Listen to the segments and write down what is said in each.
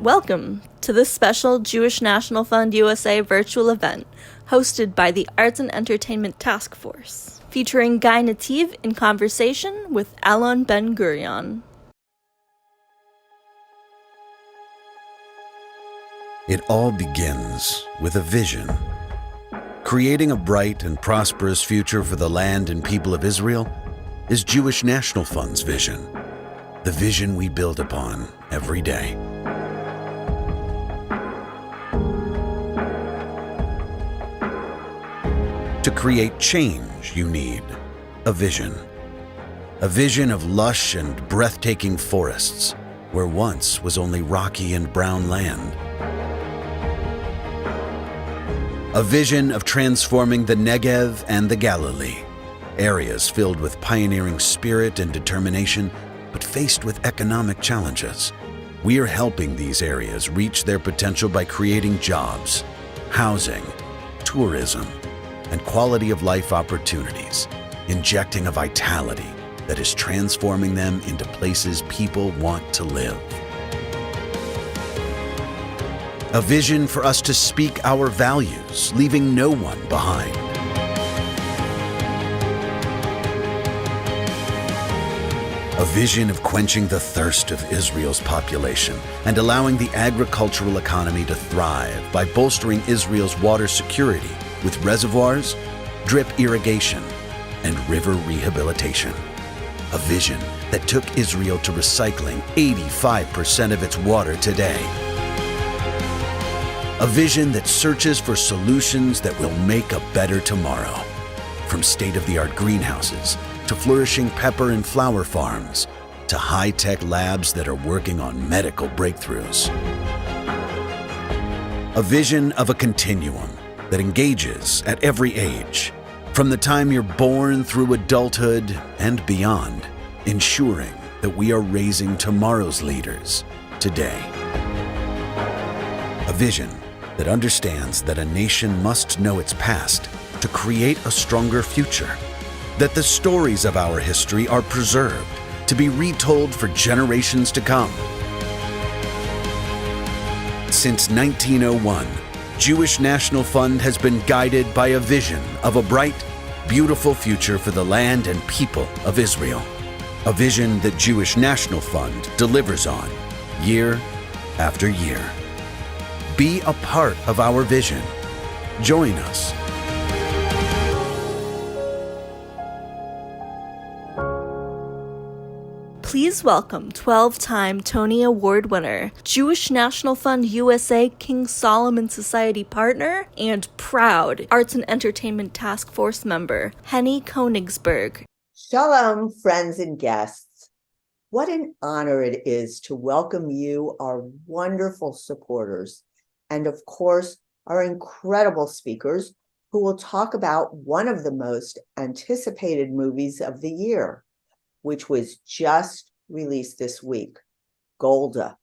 Welcome to this special Jewish National Fund USA virtual event hosted by the Arts and Entertainment Task Force, featuring Guy Nattiv in conversation with Alon Ben-Gurion. It all begins with a vision. Creating a bright and prosperous future for the land and people of Israel is Jewish National Fund's vision, the vision we build upon every day. To create change, you need a vision. A vision of lush and breathtaking forests where once was only rocky and brown land. A vision of transforming the Negev and the Galilee, areas filled with pioneering spirit and determination, but faced with economic challenges. We are helping these areas reach their potential by creating jobs, housing, tourism, and quality of life opportunities, injecting a vitality that is transforming them into places people want to live. A vision for us to speak our values, leaving no one behind. A vision of quenching the thirst of Israel's population and allowing the agricultural economy to thrive by bolstering Israel's water security with reservoirs, drip irrigation, and river rehabilitation. A vision that took Israel to recycling 85% of its water today. A vision that searches for solutions that will make a better tomorrow. From state-of-the-art greenhouses, to flourishing pepper and flower farms, to high-tech labs that are working on medical breakthroughs. A vision of a continuum that engages at every age, from the time you're born through adulthood and beyond, ensuring that we are raising tomorrow's leaders today. A vision that understands that a nation must know its past to create a stronger future, that the stories of our history are preserved to be retold for generations to come. Since 1901, Jewish National Fund has been guided by a vision of a bright, beautiful future for the land and people of Israel. A vision that Jewish National Fund delivers on year after year. Be a part of our vision. Join us. Please welcome 12-time Tony Award winner, Jewish National Fund USA King Solomon Society partner, and proud Arts and Entertainment Task Force member, Henny Konigsberg. Shalom, friends and guests. What an honor it is to welcome you, our wonderful supporters, and of course, our incredible speakers who will talk about one of the most anticipated movies of the year, which was just released this week, Golda.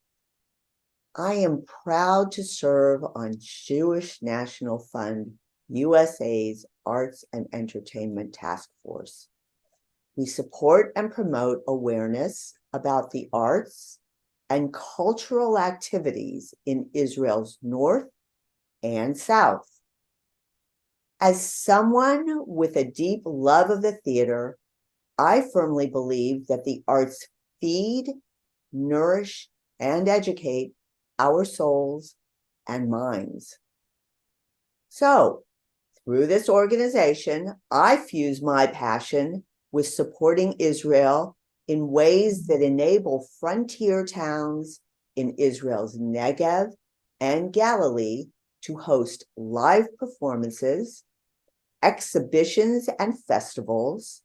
I am proud to serve on Jewish National Fund USA's Arts and Entertainment Task Force. We support and promote awareness about the arts and cultural activities in Israel's North and South. As someone with a deep love of the theater, I firmly believe that the arts feed, nourish, and educate our souls and minds. So, through this organization, I fuse my passion with supporting Israel in ways that enable frontier towns in Israel's Negev and Galilee to host live performances, exhibitions, and festivals,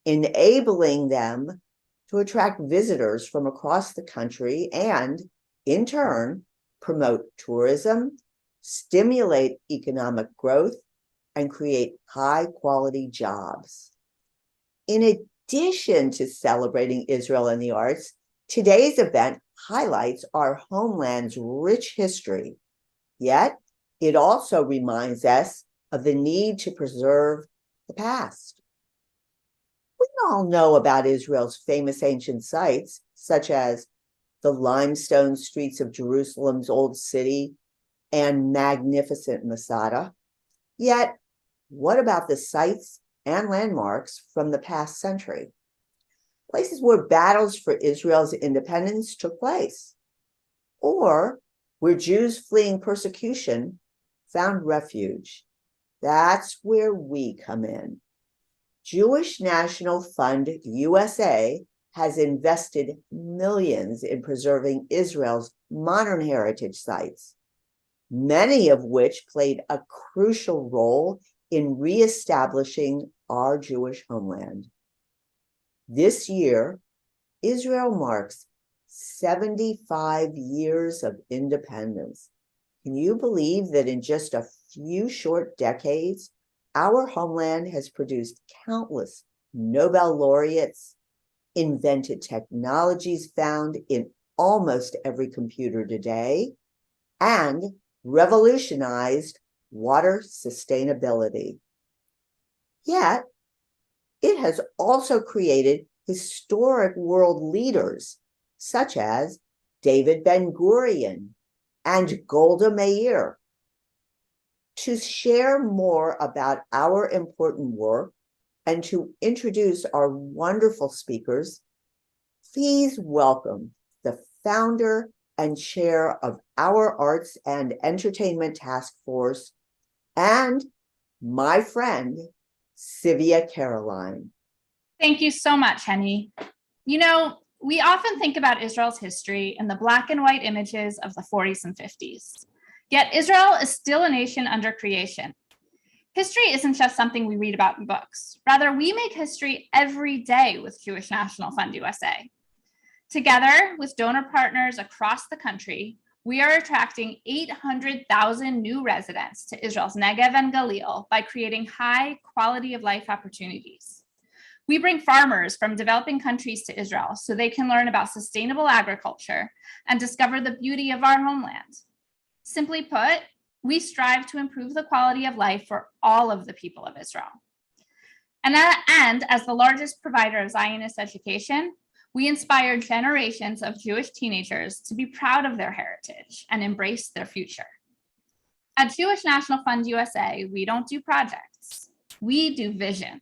enabling them to attract visitors from across the country and, in turn, promote tourism, stimulate economic growth, and create high-quality jobs. In addition to celebrating Israel and the arts, today's event highlights our homeland's rich history, yet it also reminds us of the need to preserve the past. We all know about Israel's famous ancient sites, such as the limestone streets of Jerusalem's old city, and magnificent Masada. Yet, what about the sites and landmarks from the past century? Places where battles for Israel's independence took place, or where Jews fleeing persecution found refuge. That's where we come in. Jewish National Fund USA has invested millions in preserving Israel's modern heritage sites, many of which played a crucial role in reestablishing our Jewish homeland. This year, Israel marks 75 years of independence. Can you believe that in just a few short decades, our homeland has produced countless Nobel laureates, invented technologies found in almost every computer today, and revolutionized water sustainability? Yet, it has also created historic world leaders such as David Ben-Gurion and Golda Meir. To share more about our important work and to introduce our wonderful speakers, please welcome the founder and chair of our Arts and Entertainment Task Force and my friend, Sivia Caroline. Thank you so much, Henny. You know, we often think about Israel's history in the black and white images of the 40s and 50s. Yet Israel is still a nation under creation. History isn't just something we read about in books. Rather, we make history every day with Jewish National Fund USA. Together with donor partners across the country, we are attracting 800,000 new residents to Israel's Negev and Galil by creating high quality of life opportunities. We bring farmers from developing countries to Israel so they can learn about sustainable agriculture and discover the beauty of our homeland. Simply put, we strive to improve the quality of life for all of the people of Israel. And as the largest provider of Zionist education, we inspire generations of Jewish teenagers to be proud of their heritage and embrace their future. At Jewish National Fund USA, we don't do projects, we do vision.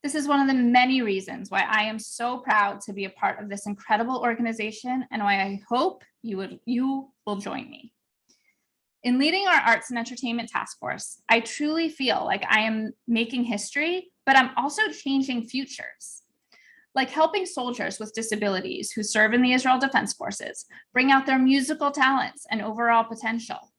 This is one of the many reasons why I am so proud to be a part of this incredible organization and why I hope you will join me. In leading our Arts and Entertainment Task Force, I truly feel like I am making history, but I'm also changing futures. Like helping soldiers with disabilities who serve in the Israel Defense Forces bring out their musical talents and overall potential.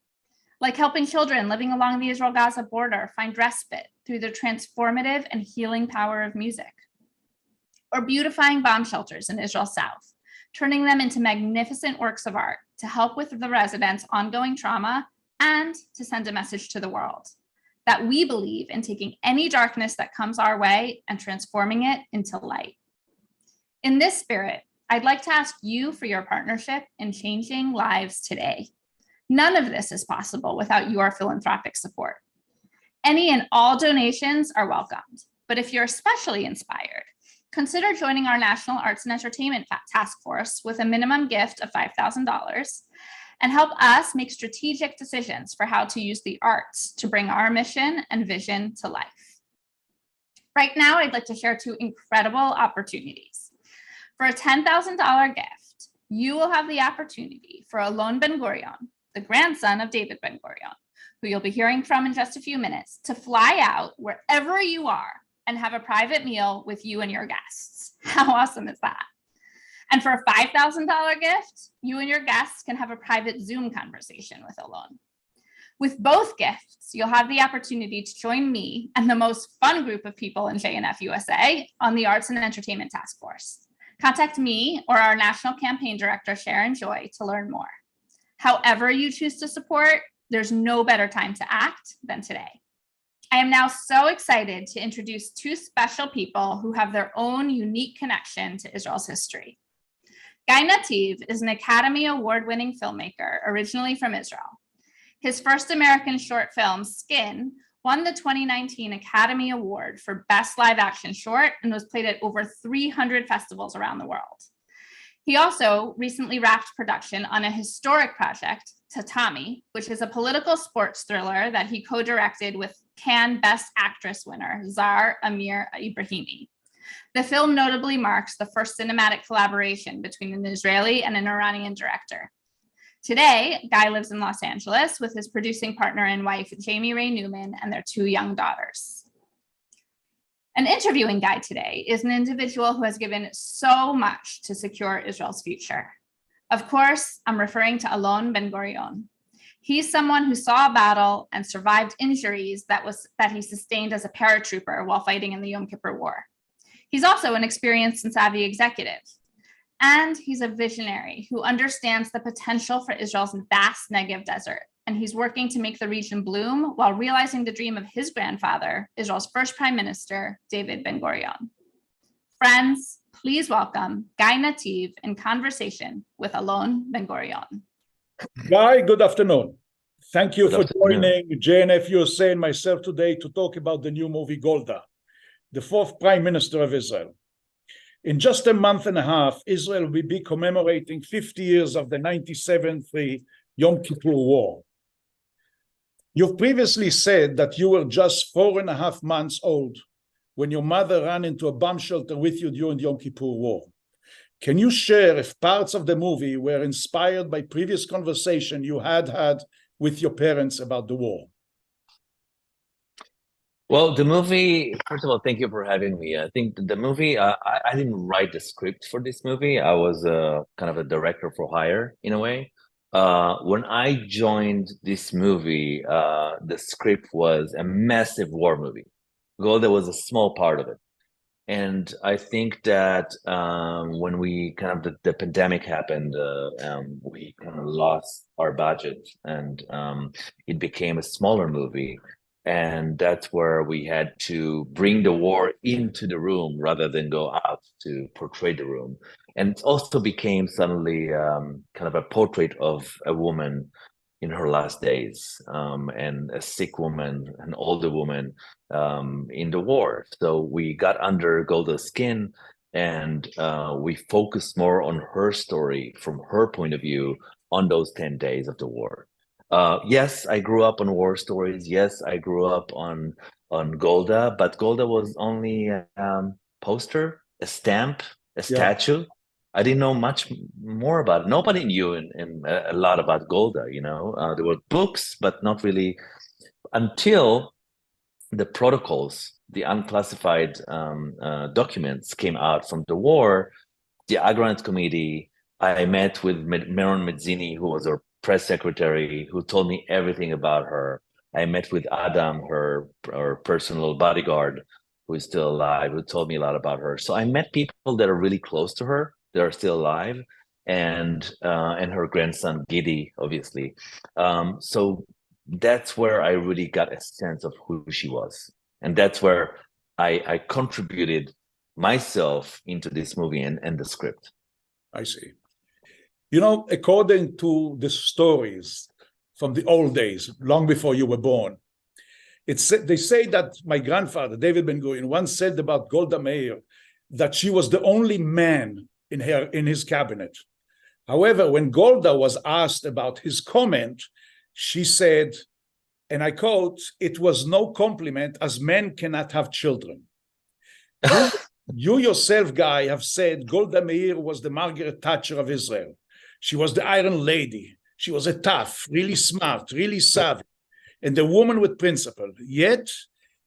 Like helping children living along the Israel-Gaza border find respite through the transformative and healing power of music. Or beautifying bomb shelters in Israel's South, turning them into magnificent works of art to help with the residents' ongoing trauma and to send a message to the world that we believe in taking any darkness that comes our way and transforming it into light. In this spirit, I'd like to ask you for your partnership in changing lives today. None of this is possible without your philanthropic support. Any and all donations are welcomed, but if you're especially inspired, consider joining our National Arts and Entertainment Task Force with a minimum gift of $5,000 and help us make strategic decisions for how to use the arts to bring our mission and vision to life. Right now, I'd like to share two incredible opportunities. For a $10,000 gift, you will have the opportunity for Alon Ben-Gurion, the grandson of David Ben-Gurion, who you'll be hearing from in just a few minutes, to fly out wherever you are and have a private meal with you and your guests. How awesome is that? And for a $5,000 gift, you and your guests can have a private Zoom conversation with Alon. With both gifts, you'll have the opportunity to join me and the most fun group of people in JNF USA on the Arts and Entertainment Task Force. Contact me or our National Campaign Director, Sharon Joy, to learn more. However you choose to support, there's no better time to act than today. I am now so excited to introduce two special people who have their own unique connection to Israel's history. Guy Nattiv is an Academy Award-winning filmmaker originally from Israel. His first American short film, Skin, won the 2019 Academy Award for Best Live Action Short and was played at over 300 festivals around the world. He also recently wrapped production on a historic project, Tatami, which is a political sports thriller that he co-directed with Cannes Best Actress winner Zahar Amir Ibrahimi. The film notably marks the first cinematic collaboration between an Israeli and an Iranian director. Today, Guy lives in Los Angeles with his producing partner and wife, Jamie Ray Newman, and their 2 young daughters. And interviewing Guy today is an individual who has given so much to secure Israel's future. Of course, I'm referring to Alon Ben-Gurion. He's someone who saw a battle and survived injuries that he sustained as a paratrooper while fighting in the Yom Kippur War. He's also an experienced and savvy executive. And he's a visionary who understands the potential for Israel's vast Negev desert. And he's working to make the region bloom while realizing the dream of his grandfather, Israel's first prime minister, David Ben-Gurion. Friends, please welcome Guy Nattiv in conversation with Alon Ben-Gurion. Guy, good afternoon. Thank you for joining JNF USA and myself today to talk about the new movie Golda, the 4th Prime Minister of Israel. In just a month and a half, Israel will be commemorating 50 years of the 1973 Yom Kippur War. You've previously said that you were just 4.5 months old when your mother ran into a bomb shelter with you during the Yom Kippur War. Can you share if parts of the movie were inspired by previous conversation you had with your parents about the war? Well, the movie, first of all, thank you for having me. I think the movie, I didn't write the script for this movie. I was kind of a director for hire in a way. When I joined this movie, the script was a massive war movie. Golda was a small part of it. And I think that when we the pandemic happened, we kind of lost our budget and it became a smaller movie. And that's where we had to bring the war into the room rather than go out to portray the room. And it also became suddenly kind of a portrait of a woman in her last days, and a sick woman, an older woman in the war. So we got under Golda's skin and we focused more on her story from her point of view on those 10 days of the war. Yes, I grew up on war stories. Yes, I grew up on Golda, but Golda was only a poster, a stamp, a statue. I didn't know much more about it. Nobody knew a lot about Golda, you know. There were books, but not really until the protocols, the unclassified documents came out from the war. The Agranat Committee, I met with Mirren, who was her press secretary, who told me everything about her. I met with Adam, her personal bodyguard, who is still alive, who told me a lot about her. So I met people that are really close to her, that are still alive, and her grandson, Gidi, obviously. So that's where I really got a sense of who she was. And that's where I contributed myself into this movie and the script. I see. You know, according to the stories from the old days, long before you were born, they say that my grandfather, David Ben-Gurion, once said about Golda Meir that she was the only man in his cabinet. However, when Golda was asked about his comment, she said, and I quote, "It was no compliment, as men cannot have children." You yourself, Guy, have said Golda Meir was the Margaret Thatcher of Israel. She was the Iron Lady. She was a tough, really smart, really savvy, and a woman with principle. Yet,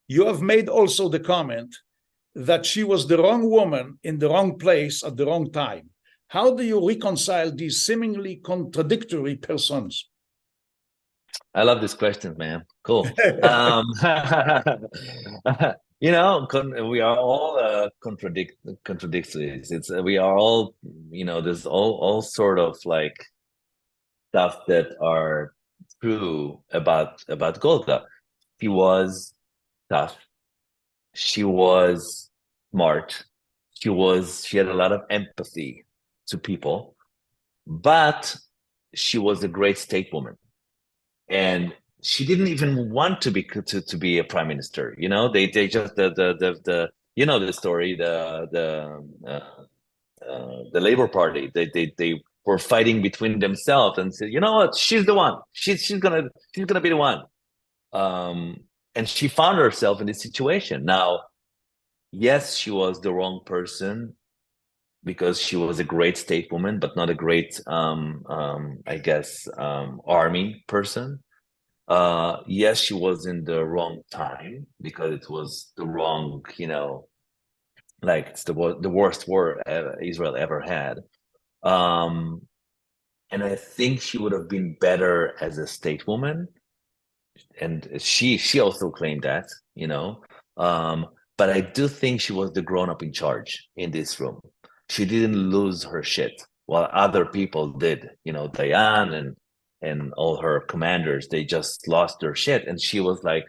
you have made also the comment that she was the wrong woman in the wrong place at the wrong time. How do you reconcile these seemingly contradictory persons? I love this question, man. Cool. You know, we are all contradictory. We are all, you know, there's all sort of like stuff that are true about Golda. She was tough. She was smart. She had a lot of empathy to people, but she was a great stateswoman. And she didn't even want to be a prime minister. You know, they just the you know the story, the the Labor Party. They were fighting between themselves and said, you know what, she's the one. She's gonna be the one. And she found herself in this situation. Now, yes, she was the wrong person because she was a great stateswoman, but not a great, I guess, army person. Yes, she was in the wrong time because it was the wrong, like it's the worst war Israel ever had. And I think she would have been better as a stateswoman. And she also claimed that, but I do think she was the grown-up in charge in this room. She didn't lose her shit while other people did, Diane and all her commanders, they just lost their shit. And she was like,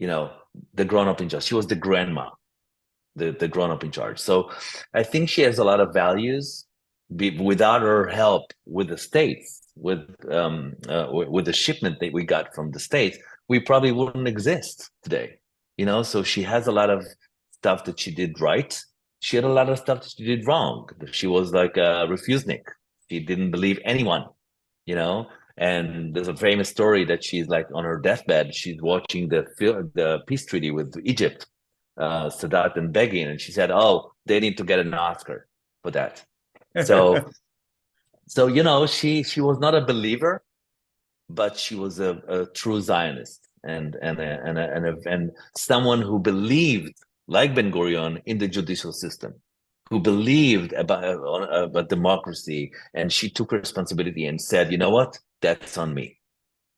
the grown-up in charge. She was the grandma, the grown-up in charge. So I think she has a lot of values. Without her help with the states, with the shipment that we got from the states, we probably wouldn't exist today. So she has a lot of stuff that she did right. She had a lot of stuff that she did wrong. She was like a refusenik. She didn't believe anyone, and there's a famous story that she's like on her deathbed, she's watching the peace treaty with Egypt, Sadat and Begin, and she said, oh, they need to get an Oscar for that. So she was not a believer, but she was a true Zionist and someone who believed, like Ben-Gurion, in the judicial system, who believed about democracy, and she took responsibility and said, you know what, that's on me.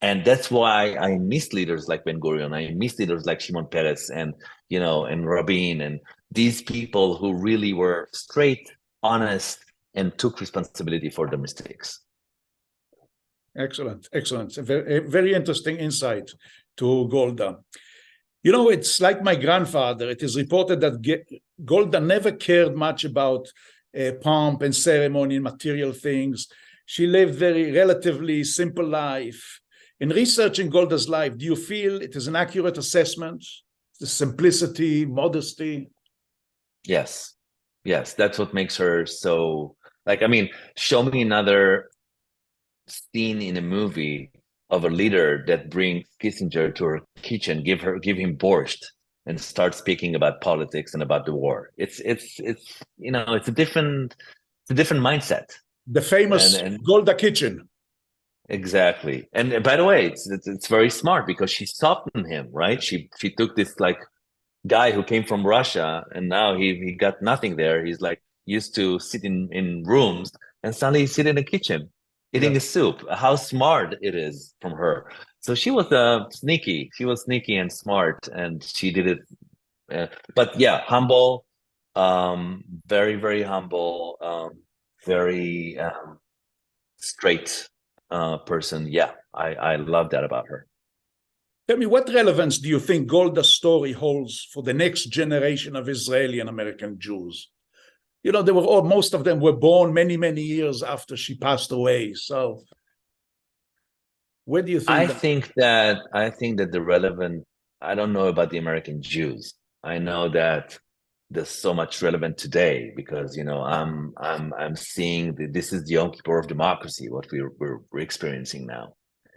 And that's why I miss leaders like Ben-Gurion. I miss leaders like Shimon Peres and Rabin and these people who really were straight, honest, and took responsibility for the mistakes. Excellent. A very interesting insight to Golda. It's like my grandfather. It is reported that Golda never cared much about pomp and ceremony and material things. She lived very relatively simple life. In researching Golda's life, do you feel it is an accurate assessment? The simplicity, modesty? Yes, that's what makes her so... show me another scene in a movie of a leader that brings Kissinger to her kitchen, give him borscht, and start speaking about politics and about the war. It's a different mindset. The famous and Golda kitchen. Exactly. And by the way, it's very smart because she softened him, right? She took this guy who came from Russia, and now he got nothing there. He's used to sit in rooms, and suddenly he's sitting in a kitchen eating a soup. How smart it is from her. So she was sneaky. She was sneaky and smart, and she did it. But yeah, humble, very, very humble, very straight person. Yeah, I love that about her. Tell me, what relevance do you think Golda's story holds for the next generation of Israeli and American Jews? Most of them were born many, many years after she passed away. So where do you think? I think that the relevant, I don't know about the American Jews. I know that there's so much relevant today because, I'm seeing this is the Yom Kippur of democracy, what we're experiencing now.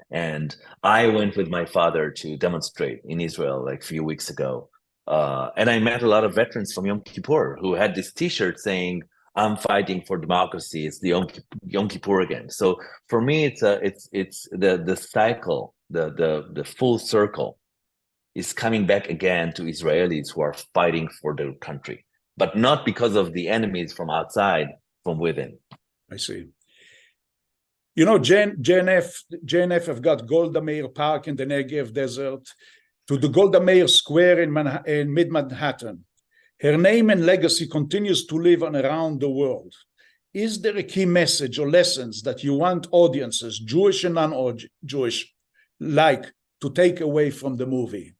And I went with my father to demonstrate in Israel a few weeks ago. And I met a lot of veterans from Yom Kippur who had this T-shirt saying, "I'm fighting for democracy. It's the Yom Kippur again." So for me, it's the cycle, the full circle is coming back again to Israelis who are fighting for their country, but not because of the enemies from outside, from within. I see. JNF have got Golda Meir Park in the Negev Desert to the Golda Meir Square in mid-Manhattan. Her name and legacy continues to live on around the world. Is there a key message or lessons that you want audiences, Jewish and non-Jewish, to take away from the movie?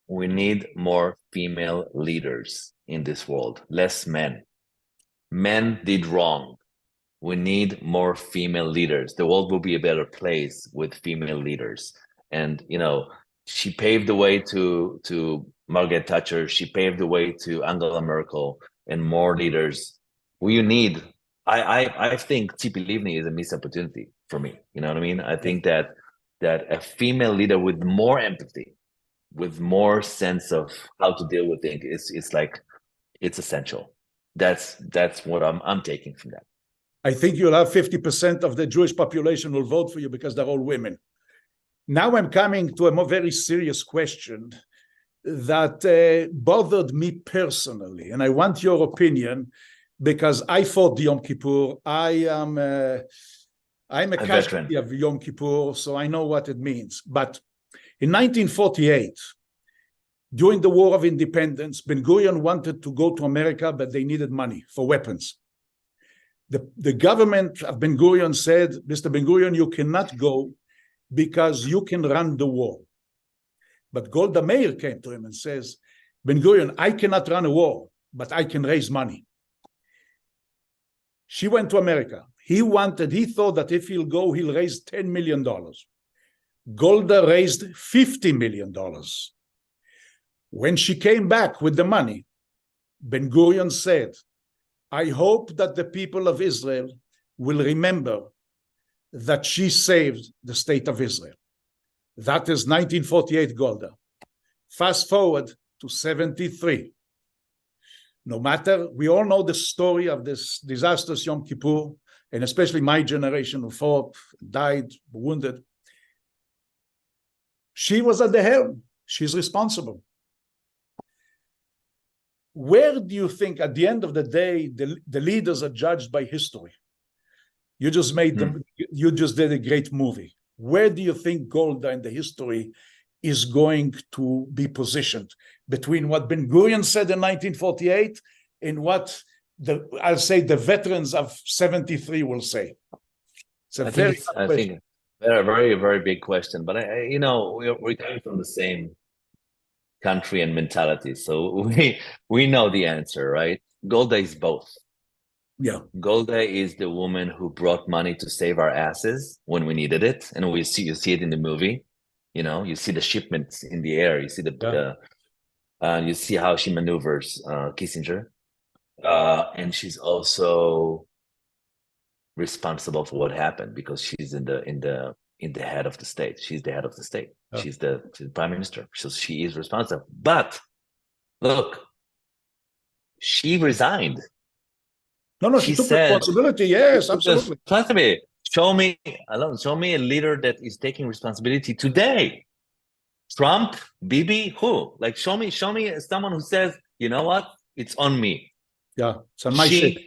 We need more female leaders in this world, less men. Men did wrong. We need more female leaders. The world will be a better place with female leaders. And, she paved the way to Margaret Thatcher. She paved the way to Angela Merkel and more leaders We need. I think Tzipi Livni is a missed opportunity for me. You know what I mean? I think that a female leader with more empathy, with more sense of how to deal with things, it's like it's essential. That's what I'm taking from that. I think you'll have 50% of the Jewish population will vote for you because they're all women. Now I'm coming to a more very serious question that bothered me personally, and I want your opinion because I fought Yom Kippur. I'm a casualty of Yom Kippur, so I know what it means. But in 1948, during the War of Independence, Ben-Gurion wanted to go to America, but they needed money for weapons. The government of Ben-Gurion said, Mr. Ben-Gurion, you cannot go because you can run the war. But Golda Meir came to him and says, Ben-Gurion, I cannot run a war, but I can raise money. She went to America. He thought that if he'll go, he'll raise $10 million. Golda raised $50 million. When she came back with the money, Ben-Gurion said, I hope that the people of Israel will remember that she saved the state of Israel. That is 1948 Golda. Fast forward to 73. No matter, we all know the story of this disastrous Yom Kippur, and especially my generation who fought, died, wounded. She was at the helm. She's responsible. Where do you think, at the end of the day, the leaders are judged by history? You just made them. You just did a great movie. Where do you think Golda in the history is going to be positioned between what Ben-Gurion said in 1948 and what I'll say the veterans of 73 will say? It's a very very, very big question. But we're coming from the same country and mentality, so we know the answer, right? Golda is both. Yeah, Golda is the woman who brought money to save our asses when we needed it, and you see it in the movie. You see the shipments in the air. You see you see how she maneuvers Kissinger, and she's also responsible for what happened because she's in the head of the state. She's the head of the state. Oh. She's the prime minister, so she is responsible. But look, she resigned. No, she took responsibility. Yes, absolutely. Show me a leader that is taking responsibility today. Trump, Bibi, who? Like, show me someone who says, you know what? It's on me. Yeah, it's on my ship.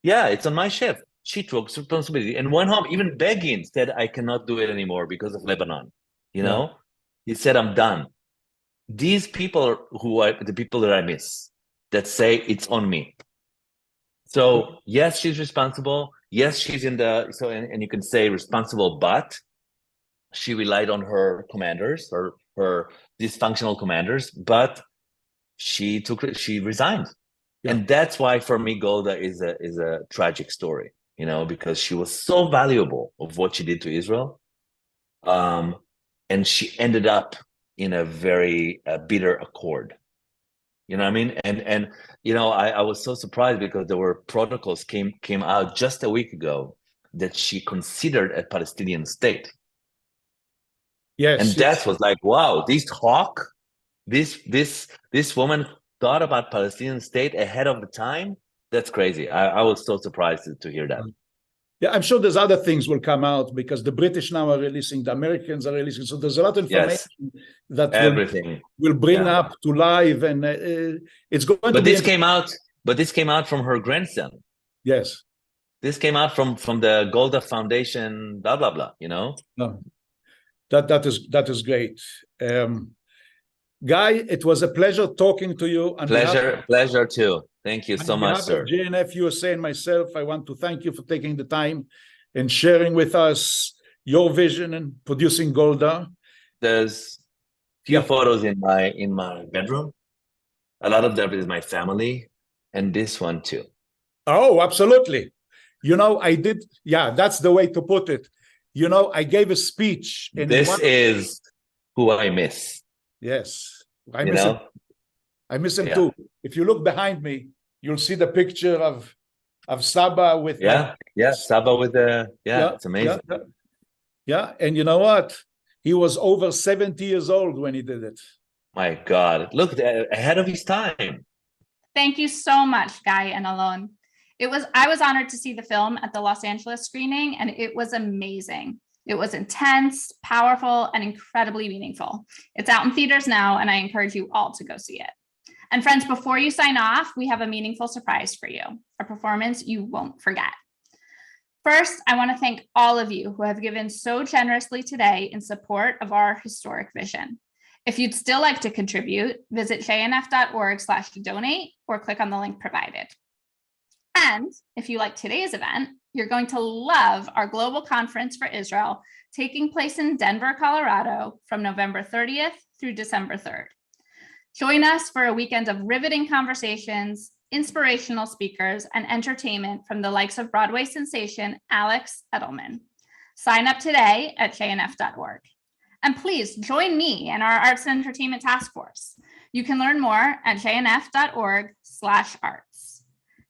It's on my ship. She took responsibility and went home. Even Begin said, I cannot do it anymore because of Lebanon. He said, I'm done. These people who are the people that I miss, that say it's on me. So yes, she's responsible. Yes, she's and you can say responsible, but she relied on her commanders, her dysfunctional commanders, but she resigned. Yeah. And that's why for me, Golda is a tragic story, because she was so valuable of what she did to Israel. And she ended up in a very bitter accord. You know what I mean? And I was so surprised because there were protocols came out just a week ago that she considered a Palestinian state. Yes. And that was like, wow, this woman thought about Palestinian state ahead of the time. That's crazy. I was so surprised to hear that. Yeah, I'm sure there's other things will come out because the British now are releasing, the Americans are releasing. So there's a lot of information that will bring up to Liev, and it's going to be. But this came out from her grandson. Yes. This came out from the Golda Foundation, blah blah blah. No, that is great. Guy, it was a pleasure talking to you. Pleasure too. Thank you so much, sir. JNF USA and myself, I want to thank you for taking the time and sharing with us your vision and producing Golda. There's few photos in my bedroom. A lot of them is my family, and this one too. Oh, absolutely. I did. Yeah, that's the way to put it. I gave a speech. This is who I miss. Yes, I miss him too. If you look behind me, you'll see the picture of of Saba with Saba with it's amazing. Yeah, and you know what? He was over 70 years old when he did it. My God, look, ahead of his time. Thank you so much, Guy and Alon. I was honored to see the film at the Los Angeles screening, and it was amazing. It was intense, powerful, and incredibly meaningful. It's out in theaters now, and I encourage you all to go see it. And friends, before you sign off, we have a meaningful surprise for you, a performance you won't forget. First, I want to thank all of you who have given so generously today in support of our historic vision. If you'd still like to contribute, visit jnf.org/donate or click on the link provided. And if you like today's event, you're going to love our Global Conference for Israel taking place in Denver, Colorado from November 30th through December 3rd. Join us for a weekend of riveting conversations, inspirational speakers, and entertainment from the likes of Broadway sensation Alex Edelman. Sign up today at jnf.org. And please join me and our Arts and Entertainment Task Force. You can learn more at jnf.org/arts.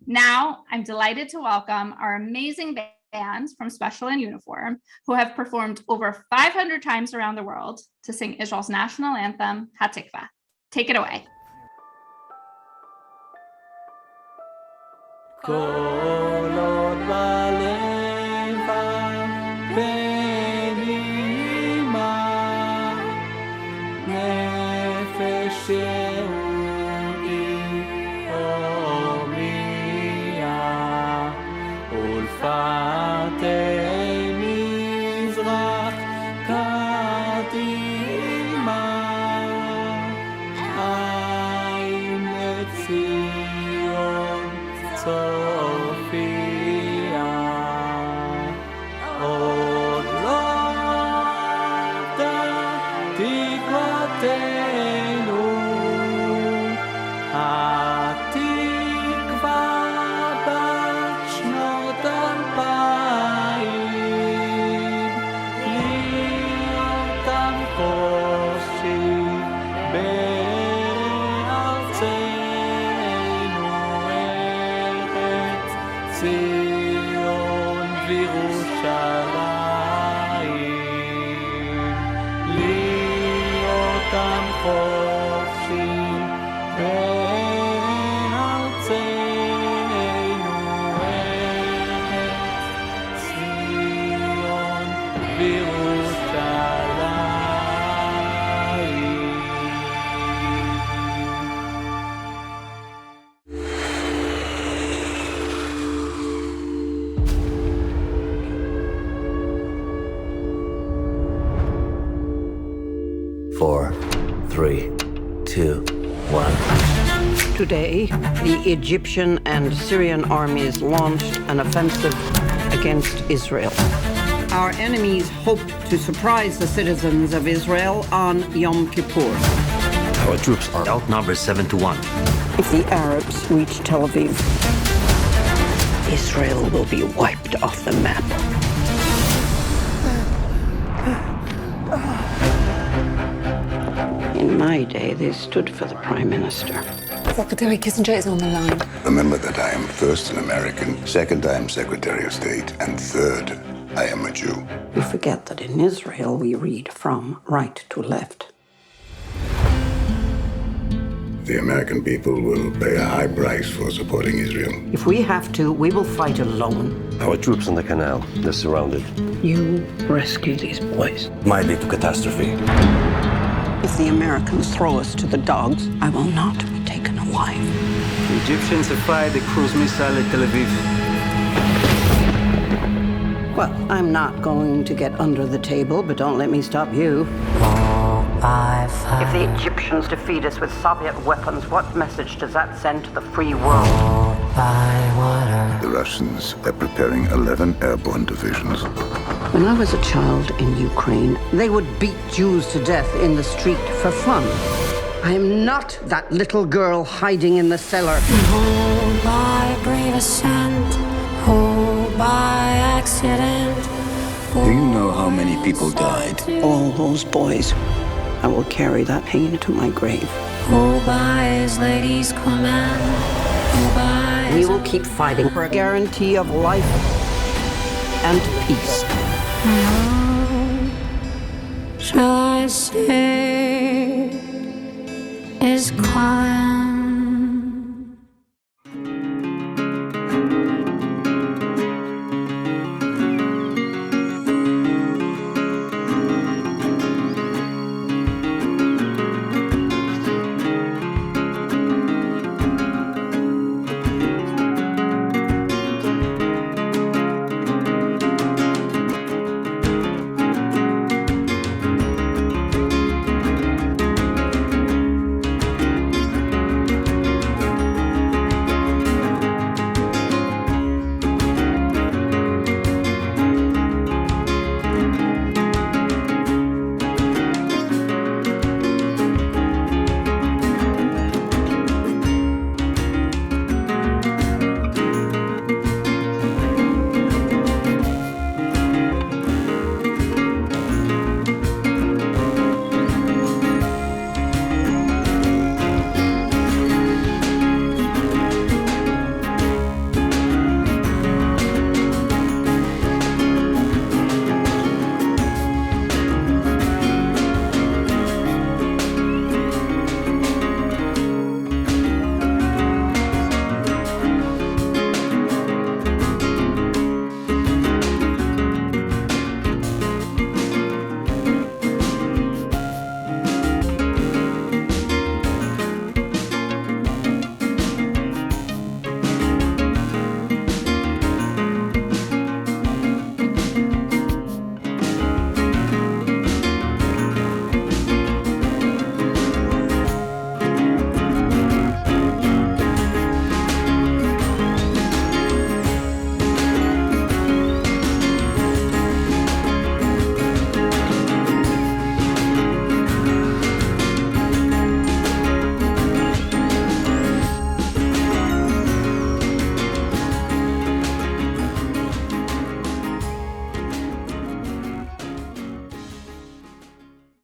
Now, I'm delighted to welcome our amazing bands from Special and Uniform, who have performed over 500 times around the world to sing Israel's national anthem, Hatikva. Take it away. Four, three, two, one. Today, the Egyptian and Syrian armies launched an offensive against Israel. Our enemies hoped to surprise the citizens of Israel on Yom Kippur. Our troops are outnumbered 7-1. If the Arabs reach Tel Aviv, Israel will be wiped off the map. In my day, they stood for the Prime Minister. Secretary Kissinger is on the line. Remember that I am first an American, second I am Secretary of State, and third I am a Jew. We forget that in Israel we read from right to left. The American people will pay a high price for supporting Israel. If we have to, we will fight alone. Our troops on the canal, they're surrounded. You rescue these boys. Might lead to catastrophe. If the Americans throw us to the dogs, I will not be taken alive. The Egyptians have fired a cruise missile at Tel Aviv. Well, I'm not going to get under the table, but don't let me stop you. If the Egyptians defeat us with Soviet weapons, what message does that send to the free world? The Russians are preparing 11 airborne divisions. When I was a child in Ukraine, they would beat Jews to death in the street for fun. I am not that little girl hiding in the cellar. Oh, by brave ascent, oh, by accident. Do you know how many people died? All those boys. I will carry that pain to my grave. Oh, by his lady's command. We will keep fighting for a guarantee of life and peace. Shall I say is quiet?